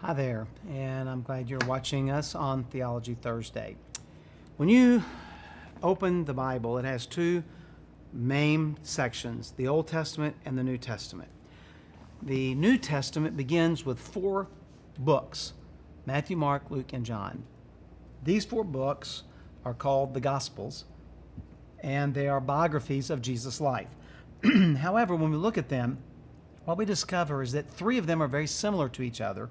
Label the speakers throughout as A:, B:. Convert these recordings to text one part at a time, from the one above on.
A: Hi there, and I'm glad you're watching us on Theology Thursday. When you open the Bible, it has two main sections, the Old Testament and the New Testament. The New Testament begins with four books, Matthew, Mark, Luke, and John. These four books are called the Gospels, and they are biographies of Jesus' life. However, when we look at them, what we discover is that three of them are very similar to each other,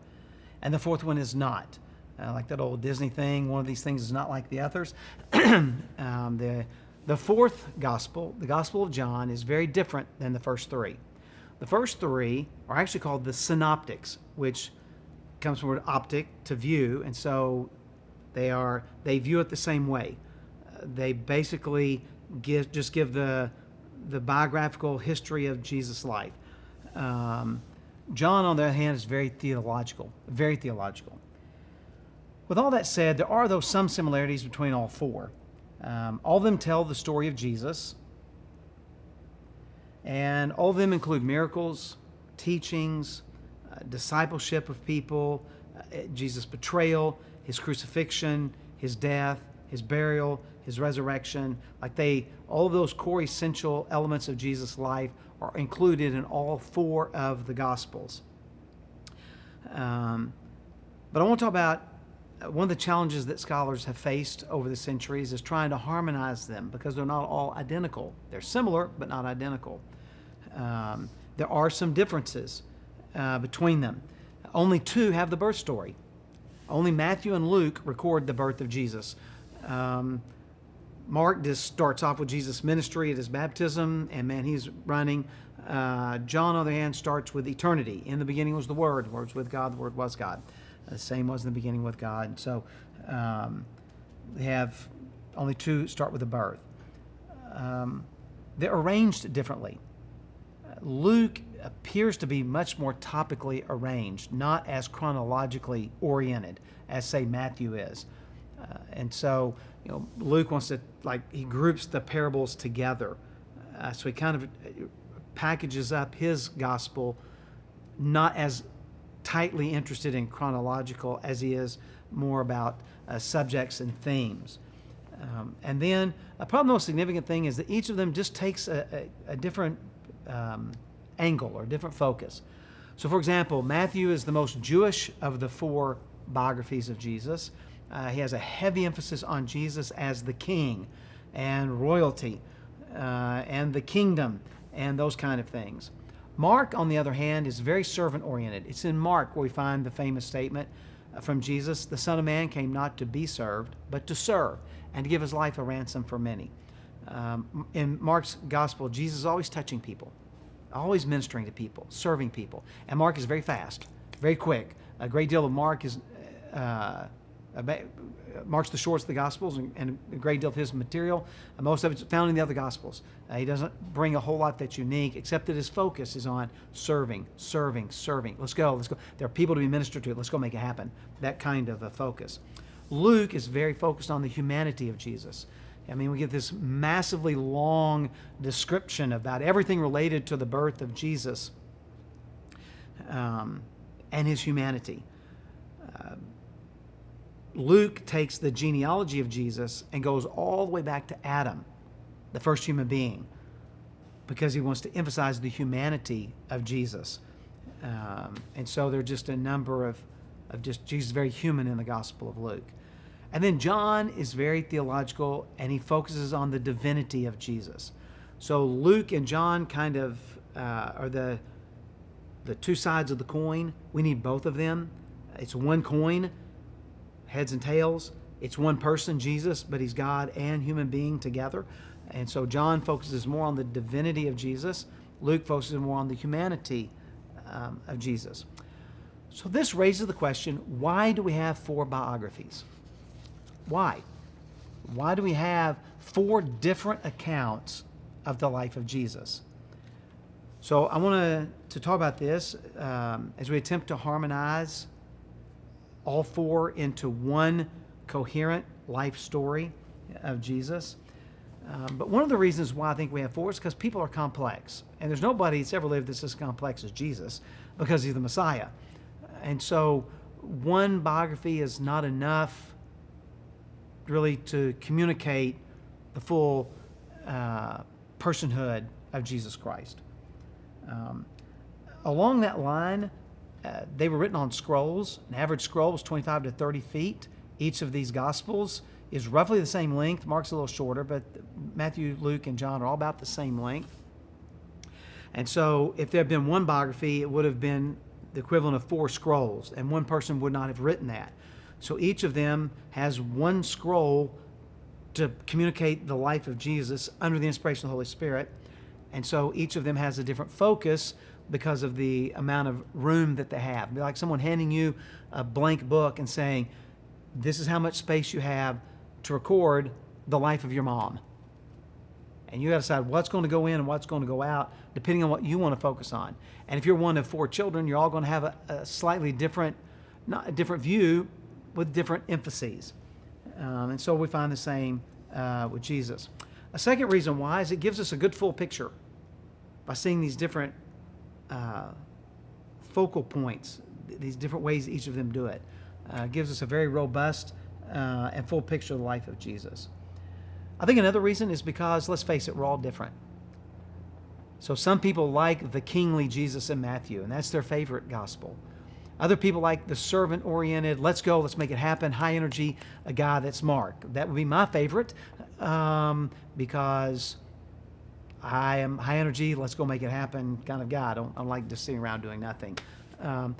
A: and the fourth one is not. Like that old Disney thing, one of these things is not like the others. The fourth gospel, the Gospel of John, is very different than the first three. The first three are actually called the Synoptics, which comes from the word optic, to view, and so they view it the same way. They basically give the biographical history of Jesus' life. John, on the other hand, is very theological. With all that said, there are, though, some similarities between all four. All of them tell the story of Jesus, and all of them include miracles, teachings, discipleship of people, Jesus' betrayal, his crucifixion, his death, his burial, his resurrection. All of those core essential elements of Jesus' life are included in all four of the Gospels. But I want to talk about one of the challenges that scholars have faced over the centuries is trying to harmonize them because they're not all identical. They're similar, but not identical. There are some differences between them. Only two have the birth story. Only Matthew and Luke record the birth of Jesus. Mark just starts off with Jesus' ministry at his baptism, and he's running. John, on the other hand, starts with eternity. In the beginning was the Word was with God, the Word was God. The same was in the beginning with God. So they have only two start with the birth. They're arranged differently. Luke appears to be much more topically arranged, not as chronologically oriented as, say, Matthew is. And so, Luke wants to, he groups the parables together. So he kind of packages up his gospel, not as tightly interested in chronological as he is more about subjects and themes. And then, probably the most significant thing is that each of them just takes a different angle or different focus. So, for example, Matthew is the most Jewish of the four biographies of Jesus. He has a heavy emphasis on Jesus as the king and royalty and the kingdom and those kind of things. Mark, on the other hand, is very servant-oriented. It's in Mark where we find the famous statement from Jesus, "The Son of Man came not to be served, but to serve, and to give his life a ransom for many." In Mark's gospel, Jesus is always touching people, always ministering to people, serving people. And Mark is very fast, very quick. A great deal of Mark is... Mark's the shortest of the Gospels, and a great deal of his material, most of it's found in the other Gospels. He doesn't bring a whole lot that's unique, except that his focus is on serving. Let's go. There are people to be ministered to. Let's go make it happen. That kind of a focus. Luke is very focused on the humanity of Jesus. We get this massively long description about everything related to the birth of Jesus and his humanity. Luke takes the genealogy of Jesus and goes all the way back to Adam, the first human being, because he wants to emphasize the humanity of Jesus. And so there are just a number of just Jesus very human in the Gospel of Luke. And then John is very theological, and he focuses on the divinity of Jesus. So Luke and John kind of are the two sides of the coin. We need both of them. It's one coin, heads and tails. It's one person, Jesus, but he's God and human being together. And so John focuses more on the divinity of Jesus. Luke focuses more on the humanity of Jesus. So this raises the question, why do we have four biographies? Why? Why do we have four different accounts of the life of Jesus? So I want to talk about this as we attempt to harmonize all four into one coherent life story of Jesus. But one of the reasons why I think we have four is because people are complex. And there's nobody that's ever lived that's as complex as Jesus because he's the Messiah. And so one biography is not enough really to communicate the full personhood of Jesus Christ. Along that line, they were written on scrolls. An average scroll was 25 to 30 feet. Each of these Gospels is roughly the same length. Mark's a little shorter, but Matthew, Luke, and John are all about the same length. And so if there had been one biography, it would have been the equivalent of 4 scrolls, and one person would not have written that. So each of them has one scroll to communicate the life of Jesus under the inspiration of the Holy Spirit. And so each of them has a different focus because of the amount of room that they have. It'd be like someone handing you a blank book and saying, this is how much space you have to record the life of your mom. And you got to decide what's going to go in and what's going to go out, depending on what you want to focus on. And if you're one of 4 children, you're all going to have a slightly different, not a different view with different emphases. And so we find the same with Jesus. A second reason why is it gives us a good full picture by seeing these different focal points, these different ways each of them do it. Gives us a very robust and full picture of the life of Jesus. I think another reason is because, let's face it, we're all different. So some people like the kingly Jesus in Matthew, and that's their favorite gospel. Other people like the servant-oriented, let's go, let's make it happen, high energy, a guy that's Mark. That would be my favorite because I am high energy, let's go make it happen kind of guy. I don't like just sitting around doing nothing. A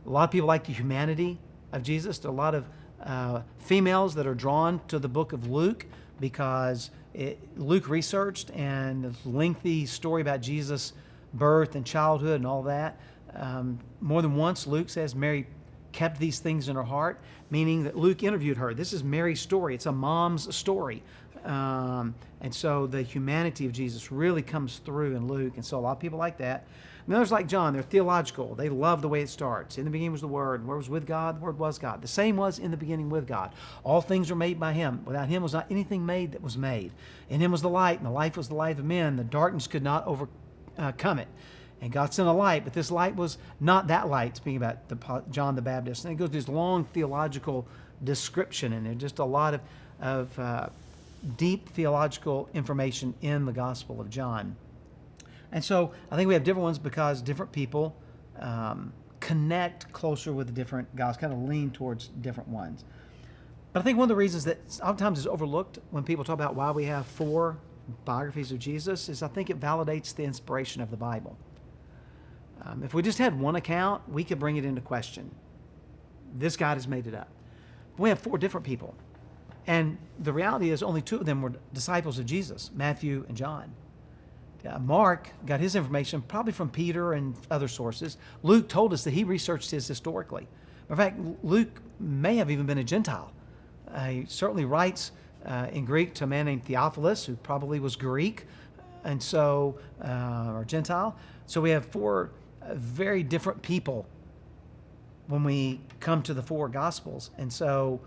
A: lot of people like the humanity of Jesus. There are a lot of females that are drawn to the book of Luke because Luke researched, and the lengthy story about Jesus' birth and childhood and all that. More than once, Luke says Mary kept these things in her heart, meaning that Luke interviewed her. This is Mary's story. It's a mom's story. And so the humanity of Jesus really comes through in Luke, and so a lot of people like that. And others like John, they're theological. They love the way it starts. In the beginning was the Word. The Word was with God. The Word was God. The same was in the beginning with God. All things were made by Him. Without Him was not anything made that was made. In Him was the light, and the life was the light of men. The darkness could not overcome it. And God sent a light, but this light was not that light, speaking about John the Baptist. And it goes through this long theological description, and there's just a lot of deep theological information in the Gospel of John. And so I think we have different ones because different people connect closer with the different Gospels, kind of lean towards different ones. But I think one of the reasons that sometimes is overlooked when people talk about why we have 4 biographies of Jesus is I think it validates the inspiration of the Bible. If we just had one account, we could bring it into question. This guy has made it up. But we have 4 different people. And the reality is only 2 of them were disciples of Jesus, Matthew and John. Mark got his information probably from Peter and other sources. Luke told us that he researched his historically. In fact, Luke may have even been a Gentile. He certainly writes in Greek to a man named Theophilus, who probably was Greek, and so or Gentile. So we have 4 very different people when we come to the 4 Gospels. And so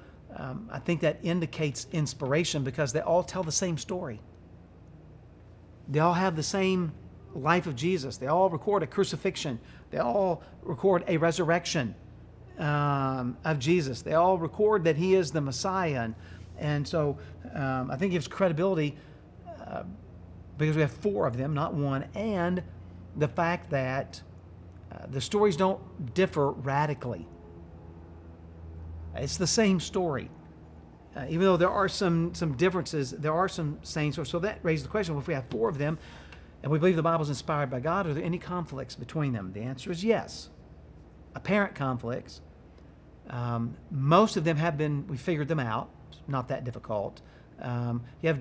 A: I think that indicates inspiration because they all tell the same story. They all have the same life of Jesus. They all record a crucifixion. They all record a resurrection of Jesus. They all record that He is the Messiah. And so I think it gives credibility because we have 4 of them, not 1, and the fact that the stories don't differ radically. It's the same story. Even though there are some differences, there are some same stories. So that raises the question, well, if we have 4 of them, and we believe the Bible is inspired by God, are there any conflicts between them? The answer is yes. Apparent conflicts. Most of them have been, we figured them out. It's not that difficult. You have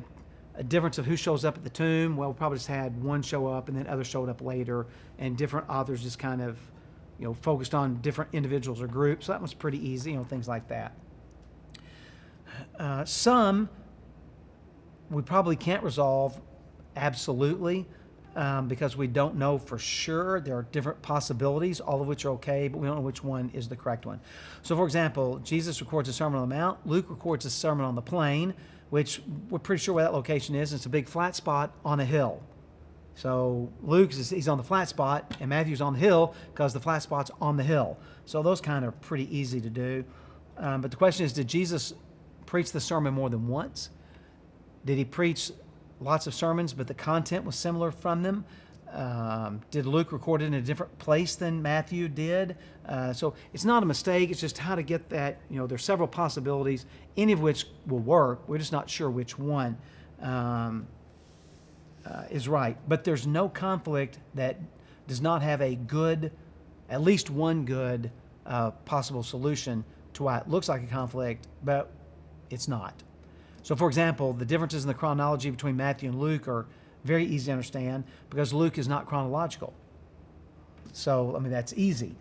A: a difference of who shows up at the tomb. Well, we probably just had one show up and then others showed up later, and different authors just kind of, focused on different individuals or groups. So that was pretty easy, things like that. Some we probably can't resolve absolutely because we don't know for sure. There are different possibilities, all of which are okay, but we don't know which one is the correct one. So, for example, Jesus records a Sermon on the Mount. Luke records a Sermon on the Plain, which we're pretty sure where that location is. It's a big flat spot on a hill. So Luke, he's on the flat spot, and Matthew's on the hill because the flat spot's on the hill. So those kind of pretty easy to do. But the question is, did Jesus preach the sermon more than once? Did he preach lots of sermons, but the content was similar from them? Did Luke record it in a different place than Matthew did? So it's not a mistake. It's just how to get that. There's several possibilities, any of which will work. We're just not sure which one is right. But there's no conflict that does not have at least one good possible solution to why it looks like a conflict, but it's not. So, for example, the differences in the chronology between Matthew and Luke are very easy to understand because Luke is not chronological. So, that's easy.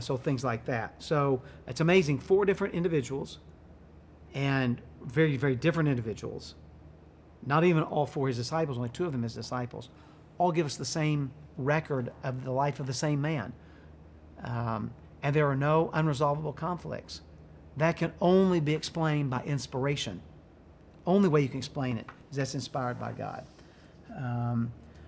A: So things like that. So it's amazing. 4 different individuals and very, very different individuals. Not even all 4 his disciples, only 2 of them his disciples, all give us the same record of the life of the same man. And there are no unresolvable conflicts. That can only be explained by inspiration. Only way you can explain it is that's inspired by God.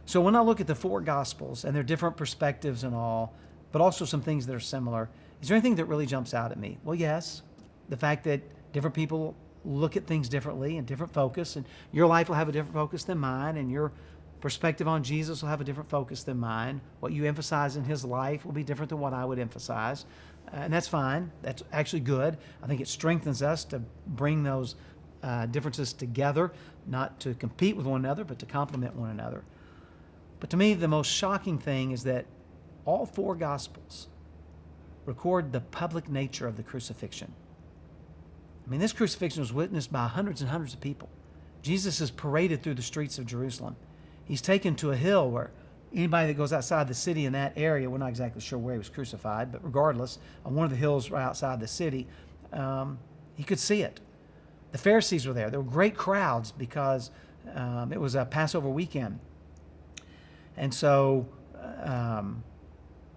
A: So when I look at the 4 Gospels and their different perspectives and all, but also some things that are similar, is there anything that really jumps out at me? Well, yes. The fact that different people look at things differently and different focus, and your life will have a different focus than mine, and your perspective on Jesus will have a different focus than mine. What you emphasize in his life will be different than what I would emphasize. And that's fine. That's actually good. I think it strengthens us to bring those differences together, not to compete with one another, but to complement one another. But to me, the most shocking thing is that all 4 Gospels record the public nature of the crucifixion. This crucifixion was witnessed by hundreds and hundreds of people. Jesus is paraded through the streets of Jerusalem. He's taken to a hill where anybody that goes outside the city in that area, we're not exactly sure where he was crucified, but regardless, on one of the hills right outside the city, he could see it. The Pharisees were there. There were great crowds because it was a Passover weekend. And so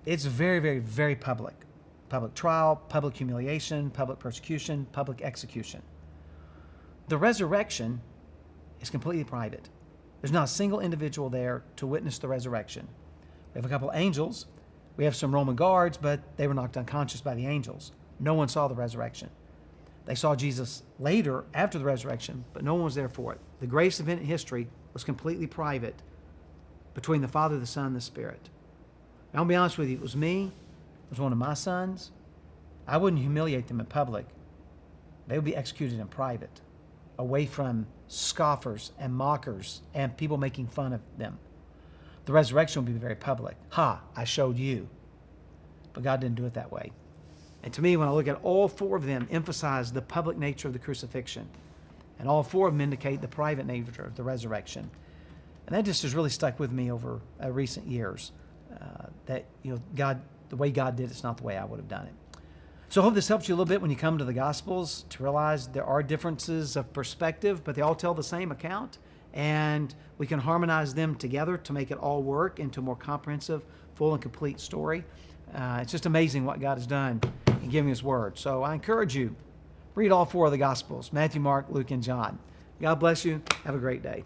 A: it's very, very, very public. Public trial, public humiliation, public persecution, public execution. The resurrection is completely private. There's not a single individual there to witness the resurrection. We have a couple angels. We have some Roman guards, but they were knocked unconscious by the angels. No one saw the resurrection. They saw Jesus later after the resurrection, but no one was there for it. The greatest event in history was completely private between the Father, the Son, and the Spirit. Now, I'll be honest with you, it was me. It was one of my sons. I wouldn't humiliate them in public. They would be executed in private, away from scoffers and mockers and people making fun of them. The resurrection would be very public. Ha, I showed you. But God didn't do it that way. And to me, when I look at all 4 of them, emphasize the public nature of the crucifixion. And all 4 of them indicate the private nature of the resurrection. And that just has really stuck with me over recent years. That, God, the way God did it's not the way I would have done it. So I hope this helps you a little bit when you come to the Gospels to realize there are differences of perspective, but they all tell the same account, and we can harmonize them together to make it all work into a more comprehensive, full, and complete story. It's just amazing what God has done in giving His Word. So I encourage you, read all 4 of the Gospels, Matthew, Mark, Luke, and John. God bless you. Have a great day.